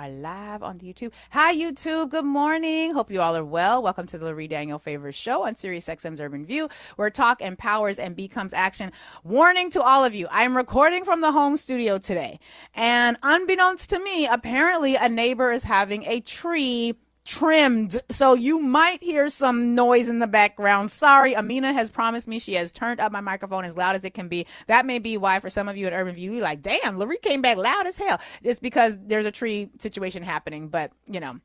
are live on YouTube. Hi, YouTube. Good morning. Hope you all are well. Welcome to the Lurie Daniel Favors Show on SiriusXM's Urban View, where talk empowers and becomes action. Warning to all of you, I'm recording from the home studio today. And unbeknownst to me, apparently a neighbor is having a tree trimmed, so you might hear some noise in the background. Sorry, Amina has promised me she has turned up my microphone as loud as it can be. That may be why for some of you at Urban View, you're like, damn, Lurie came back loud as hell. It's because there's a tree situation happening, but you know.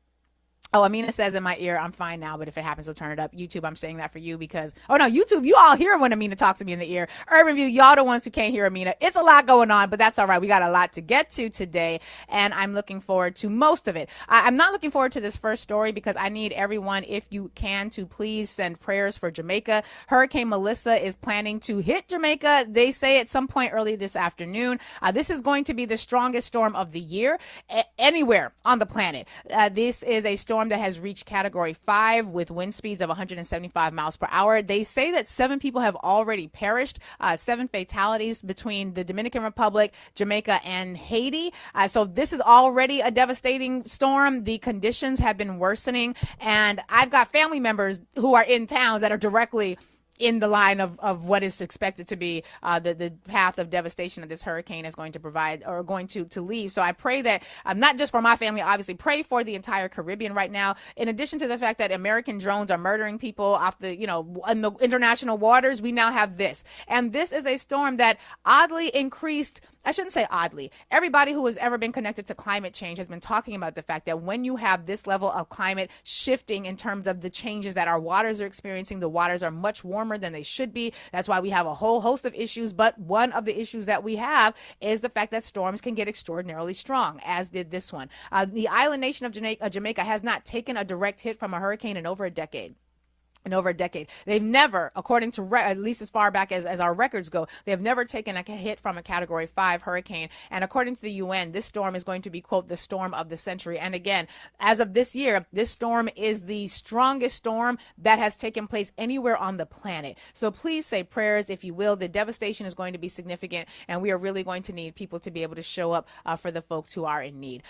Oh, Amina says in my ear, I'm fine now, but if it happens, I'll turn it up. YouTube, I'm saying that for you because, oh no, YouTube, you all hear when Amina talks to me in the ear. Urban View, y'all the ones who can't hear Amina. It's a lot going on, but that's all right. We got a lot to get to today, and I'm looking forward to most of it. I'm not looking forward to this first story because I need everyone, if you can, to please send prayers for Jamaica. Hurricane Melissa is planning to hit Jamaica, they say, at some point early this afternoon. This is going to be the strongest storm of the year anywhere on the planet. This is a storm that has reached category 5 with wind speeds of 175 miles per hour. They say that 7 people have already perished, 7 fatalities between the Dominican Republic, Jamaica, and Haiti. So this is already a devastating storm. The conditions have been worsening, and I've got family members who are in towns that are directly in the line of what is expected to be the path of devastation that this hurricane is going to provide or going to leave. So I pray that not just for my family, obviously pray for the entire Caribbean right now. In addition to the fact that American drones are murdering people off the, in the international waters, we now have this. And this is a storm that oddly increased. I shouldn't say oddly. Everybody who has ever been connected to climate change has been talking about the fact that when you have this level of climate shifting in terms of the changes that our waters are experiencing, the waters are much warmer than they should be. That's why we have a whole host of issues. But one of the issues that we have is the fact that storms can get extraordinarily strong, as did this one. The island nation of Jamaica has not taken a direct hit from a hurricane in over a decade. They've never, according to at least as far back as our records go, they have never taken a hit from a category 5 hurricane. And according to the UN, this storm is going to be, quote, the storm of the century. And again, as of this year, this storm is the strongest storm that has taken place anywhere on the planet. So please say prayers, if you will. The devastation is going to be significant, and we are really going to need people to be able to show up for the folks who are in need.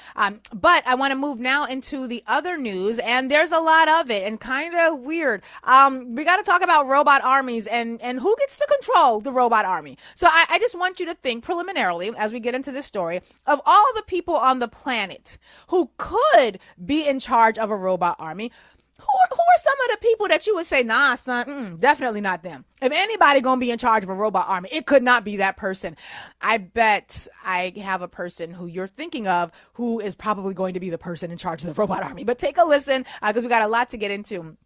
But I want to move now into the other news, and there's a lot of it and kind of weird. We got to talk about robot armies and who gets to control the robot army. So I just want you to think preliminarily, as we get into this story, of all the people on the planet who could be in charge of a robot army. Who are some of the people that you would say, nah, son, definitely not them. If anybody going to be in charge of a robot army, it could not be that person. I bet I have a person who you're thinking of who is probably going to be the person in charge of the robot army. But take a listen because we got a lot to get into.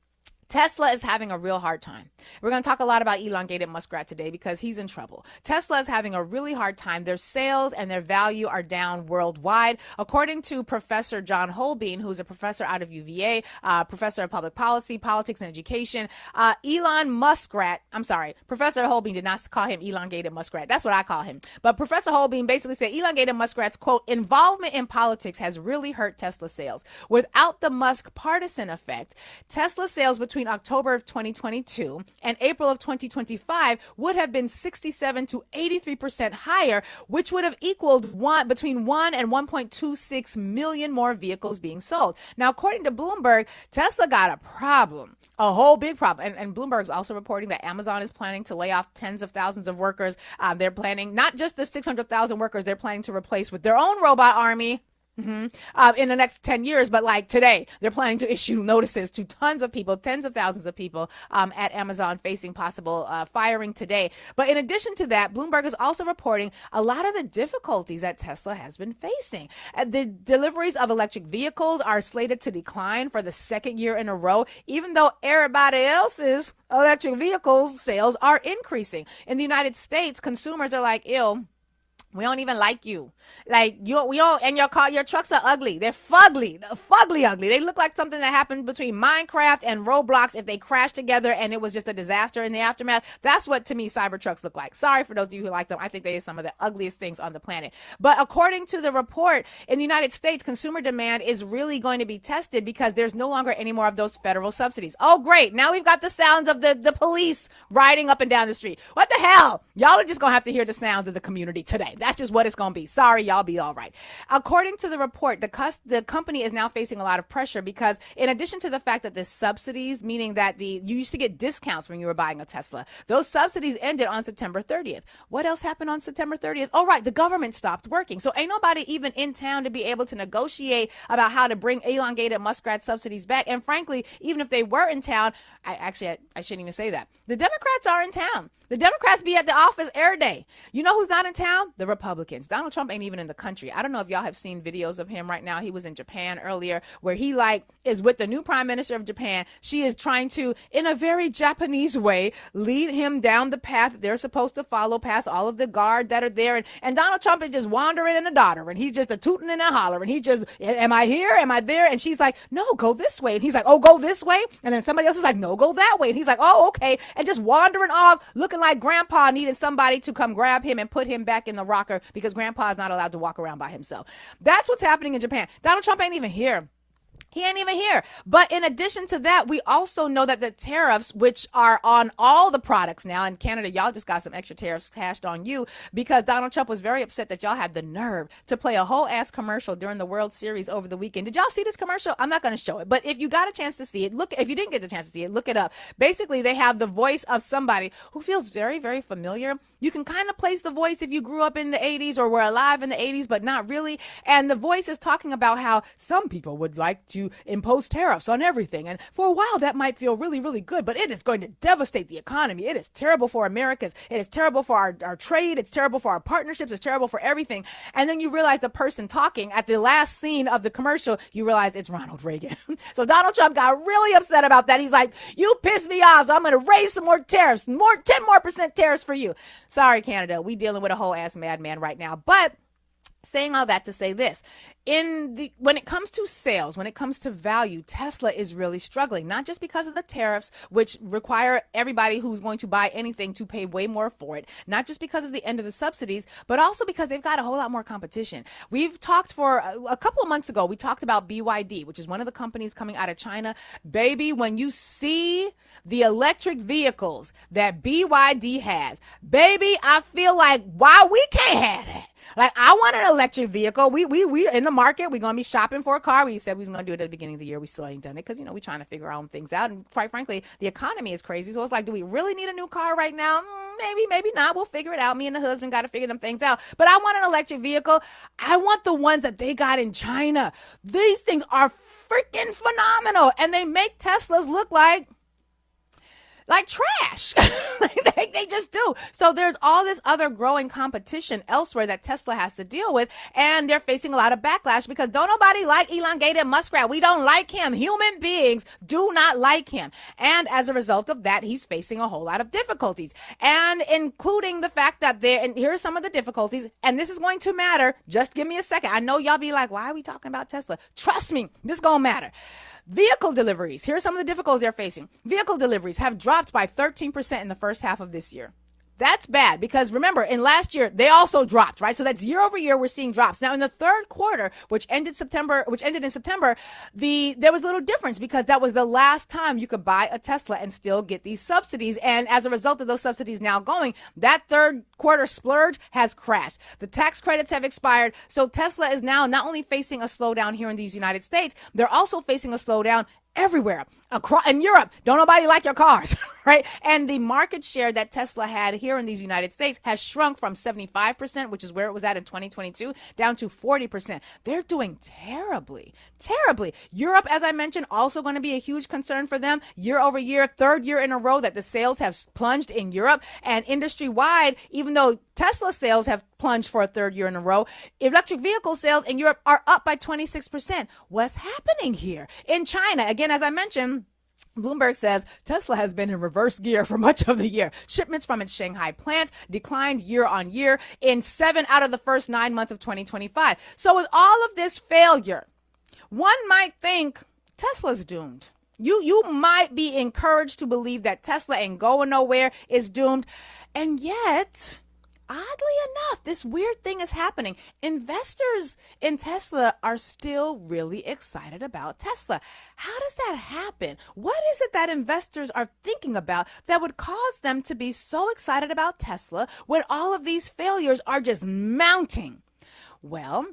Tesla is having a real hard time. We're going to talk a lot about elongated muskrat today because he's in trouble. Tesla is having a really hard time. Their sales and their value are down worldwide. According to Professor John Holbein, who's a professor out of UVA, professor of public policy, politics, and education, Professor Holbein did not call him elongated muskrat. That's what I call him. But Professor Holbein basically said elongated muskrat's, quote, involvement in politics has really hurt Tesla sales. Without the Musk partisan effect, Tesla sales between October of 2022 and April of 2025 would have been 67 to 83% higher, which would have equaled between 1 and 1.26 million more vehicles being sold. Now, according to Bloomberg, Tesla got a problem, a whole big problem. And Bloomberg's also reporting that Amazon is planning to lay off tens of thousands of workers. They're planning not just the 600,000 workers they're planning to replace with their own robot army. In the next 10 years, but like today, they're planning to issue notices to tons of people, tens of thousands of people at Amazon facing possible firing today. But in addition to that, Bloomberg is also reporting a lot of the difficulties that Tesla has been facing. The deliveries of electric vehicles are slated to decline for the second year in a row, even though everybody else's electric vehicles sales are increasing. In the United States, consumers are like, ew, we don't even like you. Like and your trucks are ugly. They're fugly ugly. They look like something that happened between Minecraft and Roblox if they crashed together and it was just a disaster in the aftermath. That's what, to me, Cybertrucks look like. Sorry for those of you who like them. I think they are some of the ugliest things on the planet. But according to the report, in the United States, consumer demand is really going to be tested because there's no longer any more of those federal subsidies. Oh, great. Now we've got the sounds of the police riding up and down the street. What the hell? Y'all are just going to have to hear the sounds of the community today. That's just what it's going to be. Sorry, y'all be all right. According to the report, the company is now facing a lot of pressure because in addition to the fact that the subsidies, meaning that you used to get discounts when you were buying a Tesla, those subsidies ended on September 30th. What else happened on September 30th? Oh, right. The government stopped working. So ain't nobody even in town to be able to negotiate about how to bring elongated muskrat subsidies back. And frankly, even if they were in town, I shouldn't even say that. The Democrats are in town. The Democrats be at the office every day. You know who's not in town? The Republicans. Donald Trump ain't even in the country. I don't know if y'all have seen videos of him right now. He was in Japan earlier where he is with the new prime minister of Japan. She is trying to, in a very Japanese way, lead him down the path they're supposed to follow past all of the guard that are there. And Donald Trump is just wandering and a doddering. He's just a tooting and a hollering. He just, am I here? Am I there? And she's like, no, go this way. And he's like, oh, go this way. And then somebody else is like, no, go that way. And he's like, oh, okay. And just wandering off, looking like grandpa needed somebody to come grab him and put him back in the rocker because grandpa is not allowed to walk around by himself. That's what's happening in Japan. Donald Trump ain't even here. He ain't even here. But in addition to that, we also know that the tariffs, which are on all the products now in Canada, y'all just got some extra tariffs cashed on you because Donald Trump was very upset that y'all had the nerve to play a whole ass commercial during the World Series over the weekend. Did y'all see this commercial? I'm not going to show it, but if you got a chance to see it, if you didn't get the chance to see it, look it up. Basically, they have the voice of somebody who feels very, very familiar. You can kind of place the voice if you grew up in the 80s or were alive in the 80s, but not really. And the voice is talking about how some people would like to impose tariffs on everything. And for a while, that might feel really, really good, but it is going to devastate the economy. It is terrible for Americans. It is terrible for our trade. It's terrible for our partnerships. It's terrible for everything. And then you realize the person talking at the last scene of the commercial, you realize it's Ronald Reagan. So Donald Trump got really upset about that. He's like, you pissed me off, so I'm going to raise some more tariffs, 10% more tariffs for you. Sorry, Canada. We dealing with a whole ass madman right now. But saying all that to say this, when it comes to sales, when it comes to value, Tesla is really struggling, not just because of the tariffs, which require everybody who's going to buy anything to pay way more for it, not just because of the end of the subsidies, but also because they've got a whole lot more competition. We've talked for a couple of months ago, we talked about BYD, which is one of the companies coming out of China. Baby, when you see the electric vehicles that BYD has, baby, I feel like, why we can't have that? Like, I want an electric vehicle. We in the market. We're going to be shopping for a car. We said we was going to do it at the beginning of the year. We still ain't done it because, we're trying to figure our own things out. And quite frankly, the economy is crazy. So it's like, do we really need a new car right now? Maybe not. We'll figure it out. Me and the husband got to figure them things out. But I want an electric vehicle. I want the ones that they got in China. These things are freaking phenomenal. And they make Teslas look like trash. They just do. So there's all this other growing competition elsewhere that Tesla has to deal with, and they're facing a lot of backlash because don't nobody like elongated muskrat. We don't like him. Human beings do not like him. And as a result of that, he's facing a whole lot of difficulties, and including the fact that and here's some of the difficulties, and this is going to matter. Just give me a second. I know y'all be like, why are we talking about Tesla? Trust me, this is going to matter. Vehicle deliveries. Here are some of the difficulties they're facing. Vehicle deliveries have dropped by 13% in the first half of this year. That's bad because remember, in last year, they also dropped, right? So that's year over year, we're seeing drops. Now in the third quarter, which ended in September, there was a little difference because that was the last time you could buy a Tesla and still get these subsidies. And as a result of those subsidies now going, that third quarter splurge has crashed. The tax credits have expired. So Tesla is now not only facing a slowdown here in these United States, they're also facing a slowdown everywhere in Europe. Don't nobody like your cars, right? And the market share that Tesla had here in these United States has shrunk from 75%, which is where it was at in 2022, down to 40%. They're doing terribly. Europe, as I mentioned, also going to be a huge concern for them. Year over year, third year in a row that the sales have plunged in Europe. And industry-wide, even though Tesla sales have plunged for a third year in a row, electric vehicle sales in Europe are up by 26%. What's happening here? In China, again, as I mentioned, Bloomberg says Tesla has been in reverse gear for much of the year. Shipments from its Shanghai plant declined year on year in 7 out of the first 9 months of 2025. So with all of this failure, one might think Tesla's doomed. You might be encouraged to believe that Tesla ain't going nowhere, is doomed. And yet, oddly enough, this weird thing is happening. Investors in Tesla are still really excited about Tesla. How does that happen? What is it that investors are thinking about that would cause them to be so excited about Tesla when all of these failures are just mounting? Well,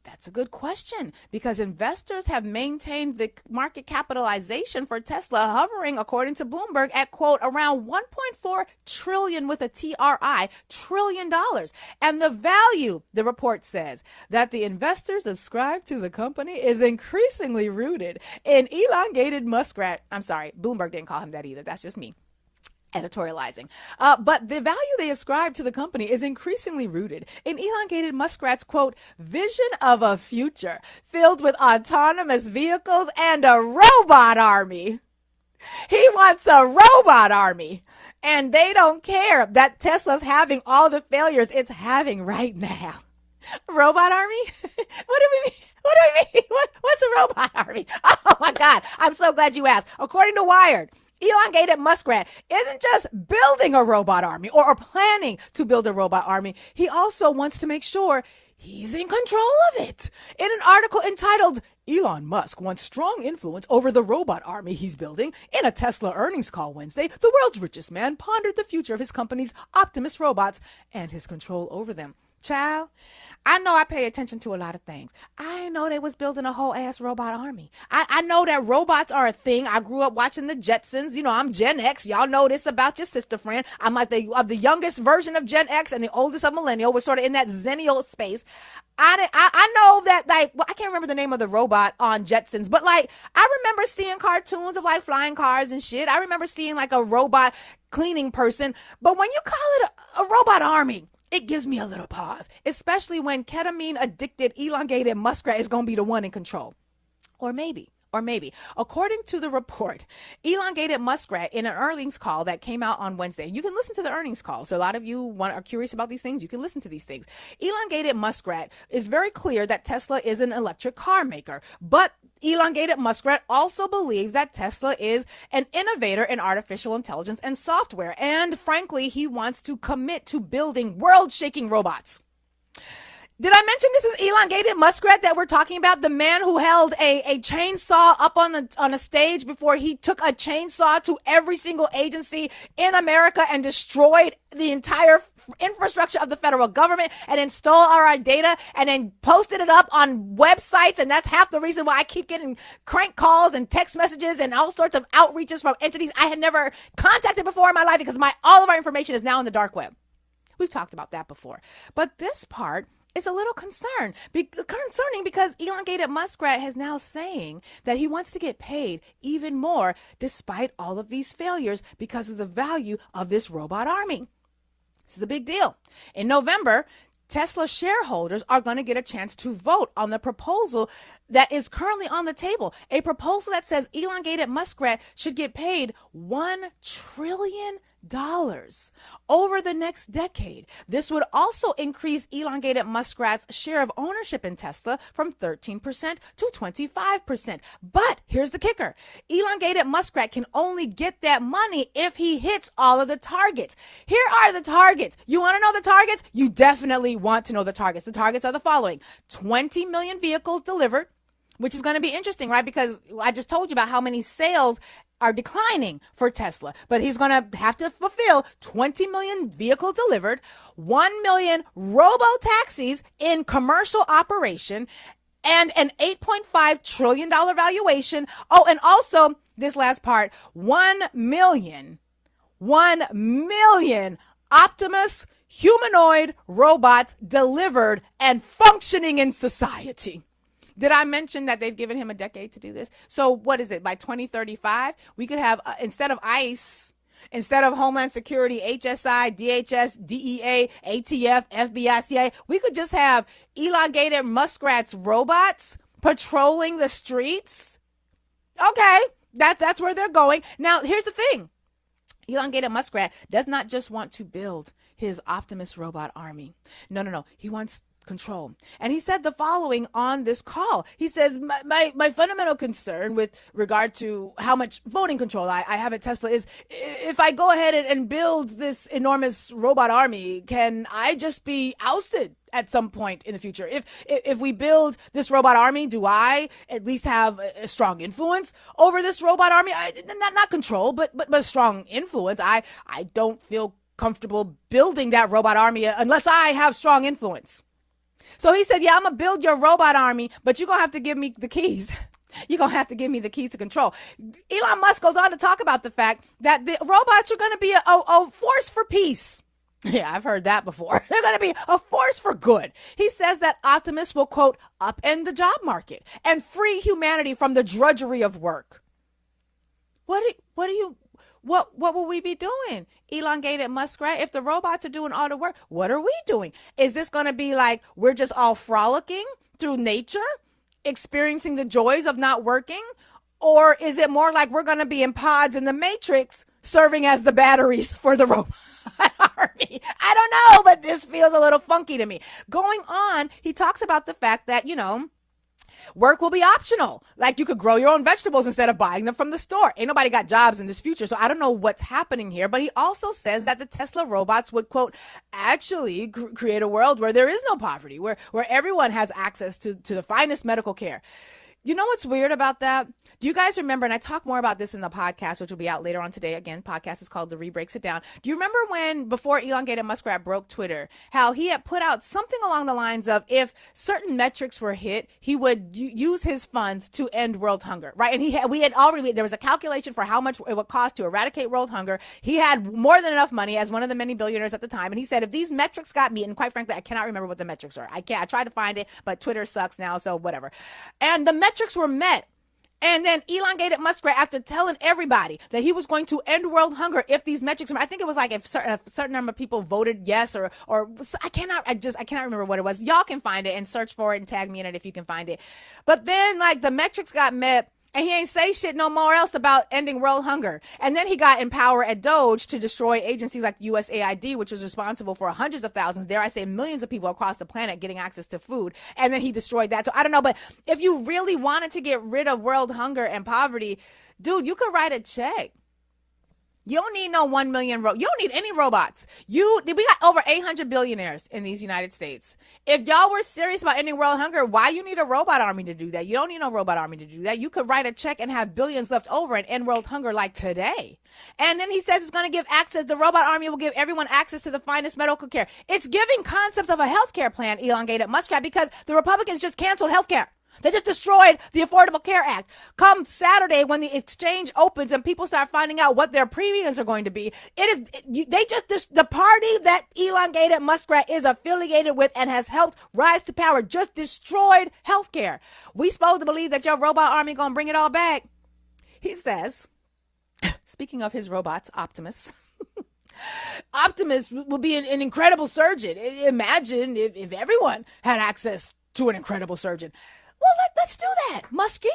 that's a good question, because investors have maintained the market capitalization for Tesla hovering, according to Bloomberg, at, quote, around 1.4 trillion with a TRI, trillion dollars. And the value, the report says, that the investors ascribe to the company is increasingly rooted in elongated muskrat. I'm sorry, Bloomberg didn't call him that either. That's just me editorializing. But the value they ascribe to the company is increasingly rooted in elongated muskrat's, quote, vision of a future filled with autonomous vehicles and a robot army. He wants a robot army, and they don't care that Tesla's having all the failures it's having right now. Robot army? What do we mean? What do we mean? What's a robot army? Oh my God. I'm so glad you asked. According to Wired, elongated muskrat isn't just building a robot army or planning to build a robot army. He also wants to make sure he's in control of it. In an article entitled, Elon Musk wants strong influence over the robot army he's building, in a Tesla earnings call Wednesday, the world's richest man pondered the future of his company's Optimus robots and his control over them. Child, I know I pay attention to a lot of things. I know they was building a whole ass robot army. I know that robots are a thing. I grew up watching the Jetsons. You know, I'm Gen X. Y'all know this about your sister friend. I'm like the youngest version of Gen X and the oldest of millennial. We're sort of in that zennial space. I know that, like, well, I can't remember the name of the robot on Jetsons, but like, I remember seeing cartoons of like flying cars and shit. I remember seeing like a robot cleaning person. But when you call it a robot army, it gives me a little pause, especially when ketamine-addicted, elongated muskrat is going to be the one in control. Or maybe. According to the report, elongated muskrat, in an earnings call that came out on Wednesday, you can listen to the earnings call. So a lot of you are curious about these things. You can listen to these things. Elongated muskrat is very clear that Tesla is an electric car maker, but elongated muskrat also believes that Tesla is an innovator in artificial intelligence and software. And frankly, he wants to commit to building world-shaking robots. Did I mention this is elongated muskrat that we're talking about? The man who held a chainsaw up on a stage before he took a chainsaw to every single agency in America and destroyed the entire infrastructure of the federal government and then stole our data and then posted it up on websites. And that's half the reason why I keep getting crank calls and text messages and all sorts of outreaches from entities I had never contacted before in my life, because all of our information is now in the dark web. We've talked about that before. But this part is a little concerning because elongated muskrat is now saying that he wants to get paid even more despite all of these failures because of the value of this robot army. This is a big deal. In November, Tesla shareholders are going to get a chance to vote on the proposal that is currently on the table, a proposal that says elongated muskrat should get paid $1 trillion over the next decade. This would also increase elongated muskrat's share of ownership in Tesla from 13% to 25%. But here's the kicker. Elongated muskrat can only get that money if he hits all of the targets. Here are the targets. You want to know the targets? You definitely want to know the targets. The targets are the following: 20 million vehicles delivered, which is going to be interesting, right? Because I just told you about how many sales are declining for Tesla, but he's going to have to fulfill 20 million vehicles delivered, 1 million robo-taxis in commercial operation, and an $8.5 trillion valuation. Oh, and also this last part, 1 million Optimus humanoid robots delivered and functioning in society. Did I mention that they've given him a decade to do this? So what is it? By 2035, we could have, instead of ICE, instead of Homeland Security, HSI, DHS, DEA, ATF, FBI, CIA, we could just have elongated muskrat's robots patrolling the streets. Okay, that's where they're going. Now, here's the thing. Elongated muskrat does not just want to build his Optimus robot army. No. He wants control. And he said the following on this call. He says, my fundamental concern with regard to how much voting control I have at Tesla is if I go ahead and build this enormous robot army, can I just be ousted at some point in the future? If we build this robot army, do I at least have a strong influence over this robot army? Not control, but strong influence. I don't feel comfortable building that robot army unless I have strong influence. So he said, yeah, I'm going to build your robot army, but you're going to have to give me the keys. You're going to have to give me the keys to control. Elon Musk goes on to talk about the fact that the robots are going to be a force for peace. Yeah, I've heard that before. They're going to be a force for good. He says that Optimus will, quote, upend the job market and free humanity from the drudgery of work. What will we be doing? Elongated muskrat, if the robots are doing all the work, what are we doing? Is this going to be like we're just all frolicking through nature, experiencing the joys of not working? Or is it more like we're going to be in pods in the Matrix serving as the batteries for the robot army? I don't know, but this feels a little funky to me. Going on, he talks about the fact that, work will be optional. Like you could grow your own vegetables instead of buying them from the store. Ain't nobody got jobs in this future. So I don't know what's happening here. But he also says that the Tesla robots would, quote, actually create a world where there is no poverty, where everyone has access to the finest medical care. You know what's weird about that? Do you guys remember, and I talk more about this in the podcast, which will be out later on today. Again, podcast is called Lurie Breaks It Down. Do you remember when, before Elongated Muskrat broke Twitter, how he had put out something along the lines of if certain metrics were hit, he would use his funds to end world hunger, right? And there was a calculation for how much it would cost to eradicate world hunger. He had more than enough money as one of the many billionaires at the time. And he said, if these metrics got met, and quite frankly, I cannot remember what the metrics are. I tried to find it, but Twitter sucks now, so whatever. And the metrics were met. And then Elongated Muskrat, after telling everybody that he was going to end world hunger if these metrics, I think it was like if a certain number of people voted yes or I cannot remember what it was. Y'all can find it and search for it and tag me in it if you can find it. But then like the metrics got met. And he ain't say shit no more else about ending world hunger. And then he got in power at Doge to destroy agencies like USAID, which was responsible for hundreds of thousands, dare I say millions of people across the planet getting access to food. And then he destroyed that. So I don't know, but if you really wanted to get rid of world hunger and poverty, dude, you could write a check. You don't need no 1 million. You don't need any robots. We got over 800 billionaires in these United States. If y'all were serious about ending world hunger, why you need a robot army to do that? You don't need no robot army to do that. You could write a check and have billions left over and end world hunger like today. And then he says it's going to give access. The robot army will give everyone access to the finest medical care. It's giving concepts of a healthcare plan, Elongated Muskrat, because the Republicans just canceled healthcare. They just destroyed the Affordable Care Act. Come Saturday, when the exchange opens and people start finding out what their premiums are going to be, the party that Elongated Muskrat is affiliated with and has helped rise to power just destroyed healthcare. We supposed to believe that your robot army gonna bring it all back. He says, speaking of his robots, Optimus. Optimus will be an incredible surgeon. Imagine if everyone had access to an incredible surgeon. Well, let's do that, Muskie.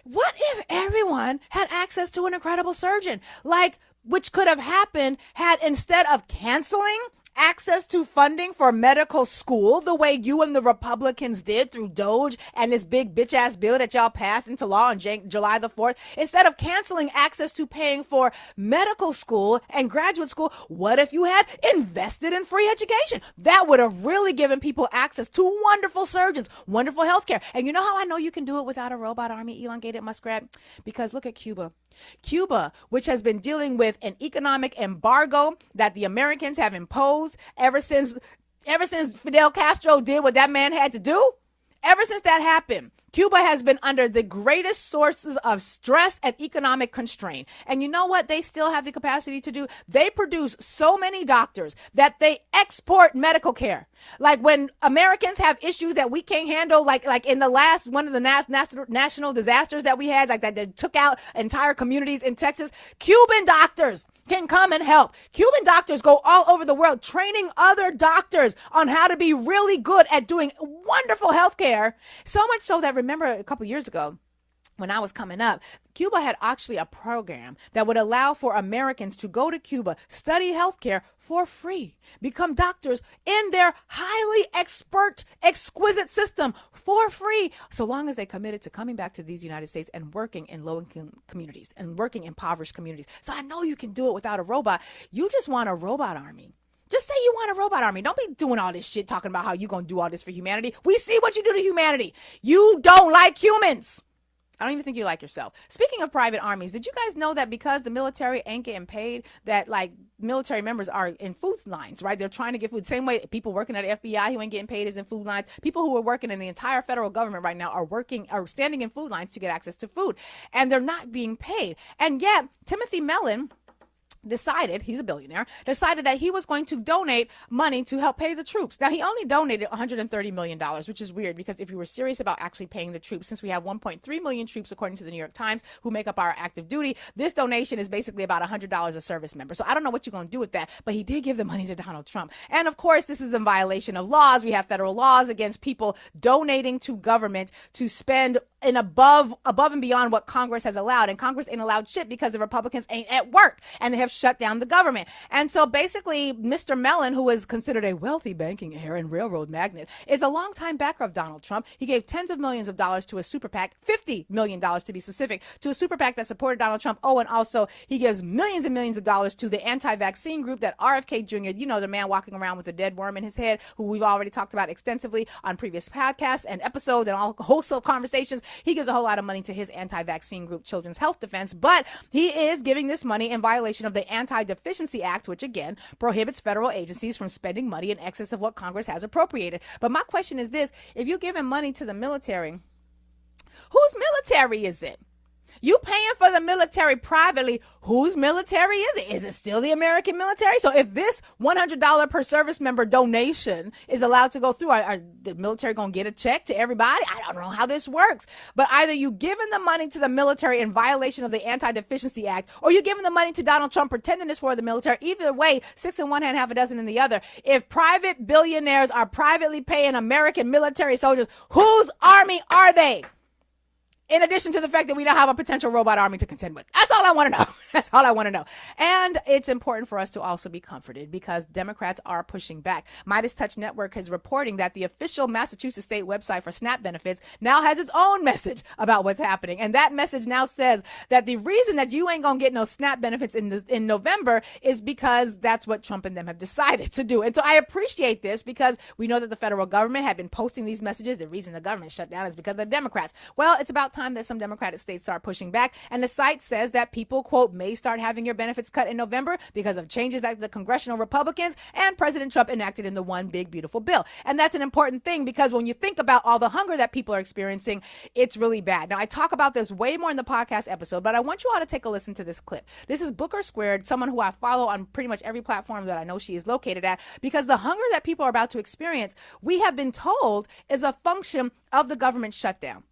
What if everyone had access to an incredible surgeon? Like, which could have happened had instead of canceling access to funding for medical school the way you and the Republicans did through Doge and this big bitch ass bill that y'all passed into law on July the 4th, instead of canceling access to paying for medical school and graduate school, what if you had invested in free education? That would have really given people access to wonderful surgeons, wonderful healthcare. And you know how I know you can do it without a robot army, Elongated Muskrat? Because look at Cuba. Cuba, which has been dealing with an economic embargo that the Americans have imposed ever since Fidel Castro did what that man had to do. Ever since that happened, Cuba has been under the greatest sources of stress and economic constraint. And you know what they still have the capacity to do? They produce so many doctors that they export medical care. Like when Americans have issues that we can't handle, like in the last one of the national disasters that we had, like that took out entire communities in Texas, Cuban doctors can come and help. Cuban doctors go all over the world training other doctors on how to be really good at doing wonderful health care. So much so that, remember a couple years ago, when I was coming up, Cuba had actually a program that would allow for Americans to go to Cuba, study healthcare for free, become doctors in their highly exquisite system for free, so long as they committed to coming back to these United States and working in low-income communities and working in impoverished communities. So I know you can do it without a robot. You just want a robot army. Just say you want a robot army. Don't be doing all this shit talking about how you're going to do all this for humanity. We see what you do to humanity. You don't like humans. I don't even think you like yourself. Speaking of private armies, did you guys know that because the military ain't getting paid, that like military members are in food lines, right? They're trying to get food. Same way people working at FBI who ain't getting paid is in food lines. People who are working in the entire federal government right now are standing in food lines to get access to food, and they're not being paid. And yet Timothy Mellon decided, he's a billionaire, decided that he was going to donate money to help pay the troops. Now, he only donated $130 million, which is weird because if you were serious about actually paying the troops, since we have 1.3 million troops, according to the New York Times, who make up our active duty, this donation is basically about $100 a service member. So I don't know what you're going to do with that, but he did give the money to Donald Trump. And of course, this is in violation of laws. We have federal laws against people donating to government to spend in above and beyond what Congress has allowed. And Congress ain't allowed shit because the Republicans ain't at work and they have shut down the government. And so basically, Mr. Mellon, who is considered a wealthy banking heir and railroad magnate, is a longtime backer of Donald Trump. He gave tens of millions of dollars to a super PAC, $50 million to be specific, to a super PAC that supported Donald Trump. Oh, and also he gives millions and millions of dollars to the anti-vaccine group that RFK Jr., you know, the man walking around with a dead worm in his head, who we've already talked about extensively on previous podcasts and episodes and all hosts of conversations. He gives a whole lot of money to his anti-vaccine group, Children's Health Defense, but he is giving this money in violation of the Anti-Deficiency Act, which again prohibits federal agencies from spending money in excess of what Congress has appropriated. But my question is this: if you're giving money to the military, whose military is it? You paying for the military privately. Whose military is it? Is it still the American military? So if this $100 per service member donation is allowed to go through, are the military going to get a check to everybody? I don't know how this works. But either you giving the money to the military in violation of the Anti-Deficiency Act, or you giving the money to Donald Trump pretending it's for the military. Either way, 6 in one hand, half a dozen in the other. If private billionaires are privately paying American military soldiers, whose army are they? In addition to the fact that we don't have a potential robot army to contend with. That's all I want to know. That's all I want to know. And it's important for us to also be comforted because Democrats are pushing back. Midas Touch Network is reporting that the official Massachusetts state website for SNAP benefits now has its own message about what's happening. And that message now says that the reason that you ain't going to get no SNAP benefits in November is because that's what Trump and them have decided to do. And so I appreciate this because we know that the federal government had been posting these messages. The reason the government shut down is because of the Democrats. Well, it's about time that some Democratic states start pushing back. And the site says that people, quote, may start having your benefits cut in November because of changes that the congressional Republicans and President Trump enacted in the one big, beautiful bill. And that's an important thing because when you think about all the hunger that people are experiencing, it's really bad. Now, I talk about this way more in the podcast episode, but I want you all to take a listen to this clip. This is Booker Squared, someone who I follow on pretty much every platform that I know she is located at, because the hunger that people are about to experience, we have been told, is a function of the government shutdown.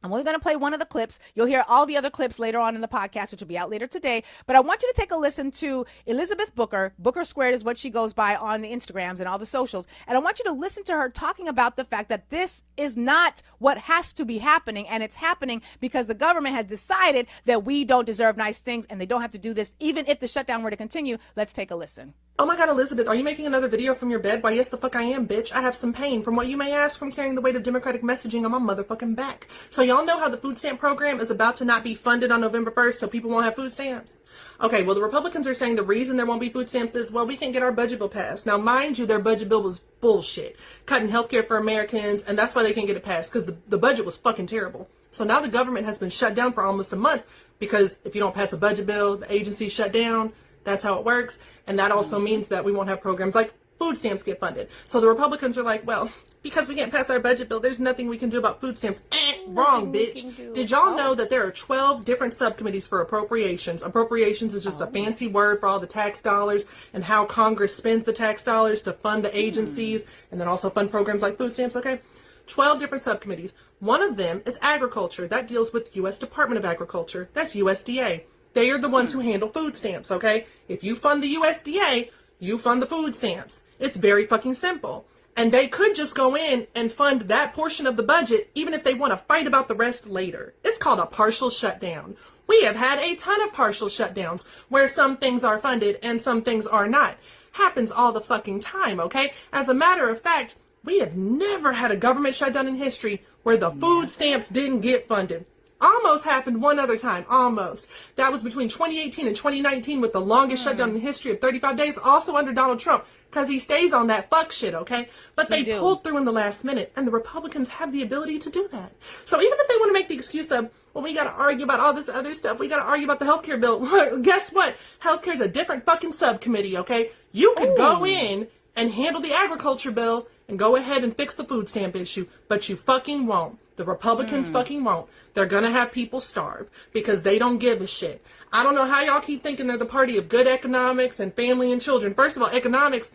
I'm only going to play one of the clips. You'll hear all the other clips later on in the podcast, which will be out later today. But I want you to take a listen to Elizabeth Booker. Booker Squared is what she goes by on the Instagrams and all the socials. And I want you to listen to her talking about the fact that this is not what has to be happening. And it's happening because the government has decided that we don't deserve nice things and they don't have to do this even if the shutdown were to continue. Let's take a listen. Oh my God, Elizabeth, are you making another video from your bed? Why, yes, the fuck I am, bitch. I have some pain from what you may ask from carrying the weight of Democratic messaging on my motherfucking back. So y'all know how the food stamp program is about to not be funded on November 1st so people won't have food stamps? Okay, well, the Republicans are saying the reason there won't be food stamps is, well, we can't get our budget bill passed. Now, mind you, their budget bill was bullshit. Cutting healthcare for Americans, and that's why they can't get it passed, because the budget was fucking terrible. So now the government has been shut down for almost a month because if you don't pass a budget bill, the agency's shut down. That's how it works. And that also means that we won't have programs like food stamps get funded. So the Republicans are like, well, because we can't pass our budget bill, there's nothing we can do about food stamps. Wrong, bitch. Did y'all know that there are 12 different subcommittees for appropriations? Appropriations is just a fancy word for all the tax dollars and how Congress spends the tax dollars to fund the agencies and then also fund programs like food stamps, okay? 12 different subcommittees. One of them is agriculture. That deals with U.S. Department of Agriculture. That's USDA. They are the ones who handle food stamps, okay? If you fund the USDA, you fund the food stamps. It's very fucking simple. And they could just go in and fund that portion of the budget, even if they want to fight about the rest later. It's called a partial shutdown. We have had a ton of partial shutdowns where some things are funded and some things are not. Happens all the fucking time, okay? As a matter of fact, we have never had a government shutdown in history where the food stamps didn't get funded. Almost happened one other time, almost. That was between 2018 and 2019 with the longest shutdown in history of 35 days, also under Donald Trump, because he stays on that fuck shit, okay? But they pulled through in the last minute, and the Republicans have the ability to do that. So even if they want to make the excuse of, well, we got to argue about all this other stuff, we got to argue about the healthcare bill, well, guess what? Healthcare is a different fucking subcommittee, okay? You could go in and handle the agriculture bill and go ahead and fix the food stamp issue, but you fucking won't. The Republicans fucking won't. They're going to have people starve because they don't give a shit. I don't know how y'all keep thinking they're the party of good economics and family and children. First of all, economics,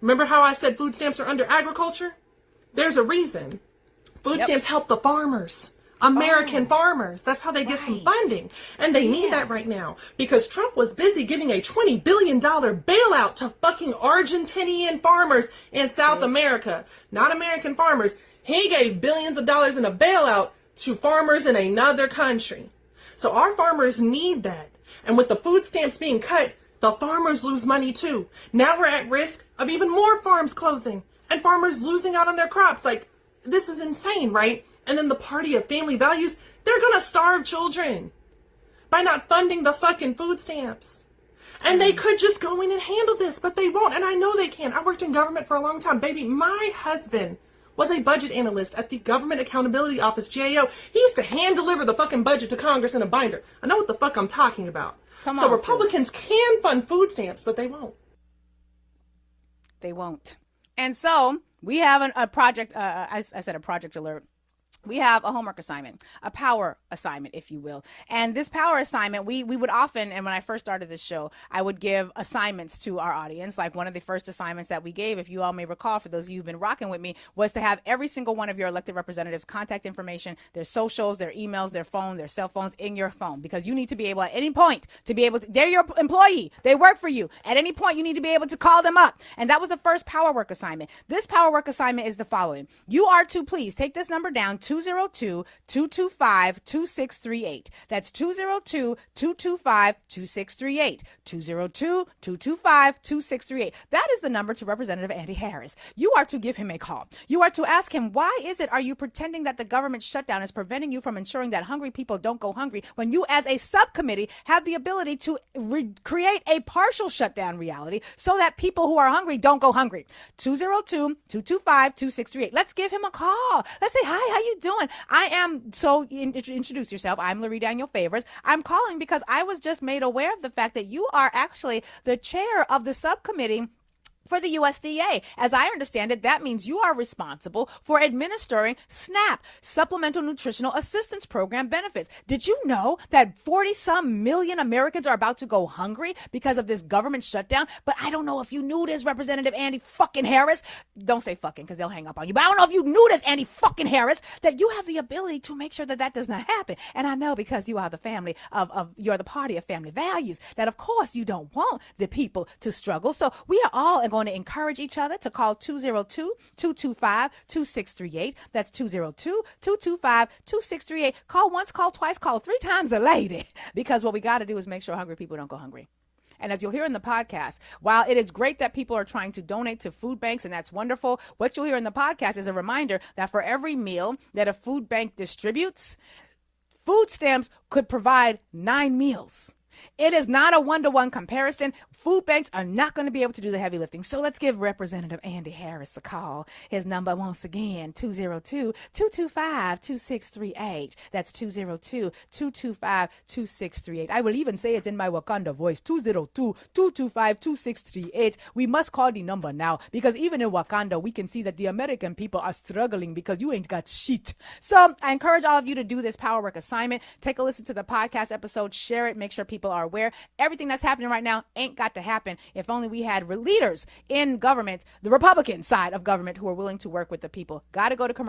remember how I said food stamps are under agriculture? There's a reason. Food stamps help the farmers. American farmers. That's how they get some funding. And they need that right now because Trump was busy giving a $20 billion bailout to fucking Argentinian farmers in South America. Not American farmers. He gave billions of dollars in a bailout to farmers in another country. So our farmers need that. And with the food stamps being cut, the farmers lose money too. Now we're at risk of even more farms closing and farmers losing out on their crops. Like, this is insane, right? And then the party of family values, they're going to starve children by not funding the fucking food stamps. And they could just go in and handle this, but they won't. And I know they can. I worked in government for a long time. Baby, my husband was a budget analyst at the Government Accountability Office, GAO. He used to hand deliver the fucking budget to Congress in a binder. I know what the fuck I'm talking about. So Republicans can fund food stamps, but they won't. They won't. And so we have a project. I said a project alert. We have a homework assignment, a power assignment, if you will. And this power assignment, we would often, and when I first started this show, I would give assignments to our audience. Like one of the first assignments that we gave, if you all may recall, for those of you who've been rocking with me, was to have every single one of your elected representatives' contact information, their socials, their emails, their phone, their cell phones in your phone. Because you need to be able at any point to be able to, they're your employee. They work for you. At any point, you need to be able to call them up. And that was the first power work assignment. This power work assignment is the following. You are to please take this number down, 202-225-2638. That's 202-225-2638. 202-225-2638. That is the number to Representative Andy Harris. You are to give him a call. You are to ask him, why are you pretending that the government shutdown is preventing you from ensuring that hungry people don't go hungry when you as a subcommittee have the ability to create a partial shutdown reality so that people who are hungry don't go hungry. 202-225-2638. Let's give him a call. Let's say, hi, how you doing? Introduce yourself. I'm Lurie Daniel Favors. I'm calling because I was just made aware of the fact that you are actually the chair of the subcommittee for the USDA. As I understand it, that means you are responsible for administering SNAP, Supplemental Nutritional Assistance Program benefits. Did you know that 40-some million Americans are about to go hungry because of this government shutdown? But I don't know if you knew this, Representative Andy fucking Harris. Don't say fucking because they'll hang up on you. But I don't know if you knew this, Andy fucking Harris, that you have the ability to make sure that that does not happen. And I know because you are the family you're the party of family values, that of course you don't want the people to struggle. So we are all going to encourage each other to call 202-225-2638. That's 202-225-2638. Call once, call twice, call three times a lady, because what we got to do is make sure hungry people don't go hungry. And as you'll hear in the podcast, while it is great that people are trying to donate to food banks, and that's wonderful, what you'll hear in the podcast is a reminder that for every meal that a food bank distributes, food stamps could provide 9 meals. It is not a one-to-one comparison. Food banks are not going to be able to do the heavy lifting. So let's give Representative Andy Harris a call. His number, once again, 202-225-2638. That's 202-225-2638. I will even say it in my Wakanda voice, 202-225-2638. We must call the number now, because even in Wakanda, we can see that the American people are struggling because you ain't got shit. So I encourage all of you to do this power work assignment. Take a listen to the podcast episode, share it, make sure people are aware. Everything that's happening right now ain't got to happen. If only we had leaders in government, the Republican side of government, who are willing to work with the people. Got to go to commercial.